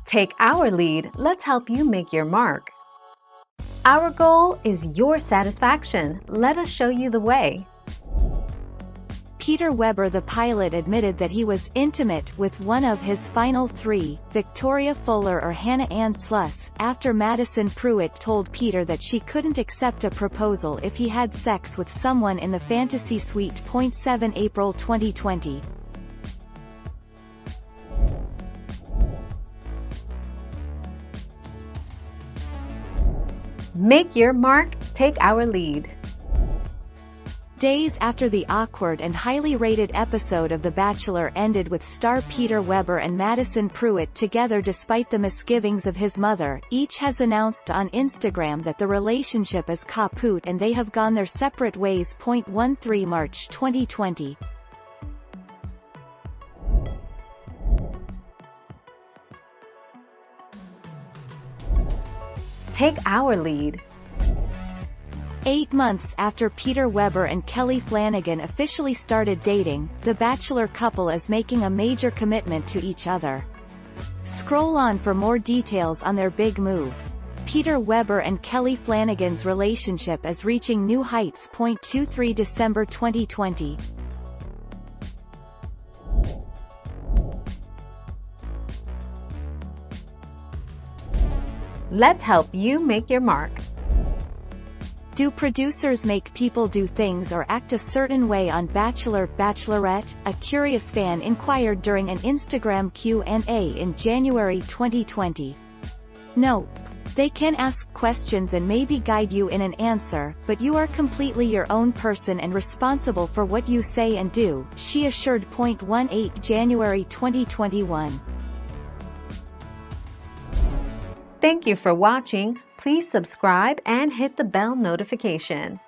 Take our lead, let's help you make your mark. Our goal is your satisfaction. Let us show you the way. Peter Weber, the pilot, admitted that he was intimate with one of his final three, Victoria Fuller or Hannah Ann Sluss, after Madison Pruitt told Peter that she couldn't accept a proposal if he had sex with someone in the fantasy suite. 7 April 2020. Make your mark, take our lead. Days after the awkward and highly rated episode of The Bachelor ended with star Peter Weber and Madison Pruitt together despite the misgivings of his mother, each has announced on Instagram that the relationship is kaput and they have gone their separate ways. 13 March 2020. Take our lead. 8 months after Peter Weber and Kelly Flanagan officially started dating, the Bachelor couple is making a major commitment to each other. Scroll on for more details on their big move. Peter Weber and Kelly Flanagan's relationship is reaching new heights. 23 December 2020. Let's help you make your mark. Do producers make people do things or act a certain way on Bachelor, Bachelorette? A curious fan inquired during an Instagram Q&A in January 2020. No. They can ask questions and maybe guide you in an answer, but you are completely your own person and responsible for what you say and do, she assured. 18 January 2021. Thank you for watching. Please subscribe and hit the bell notification.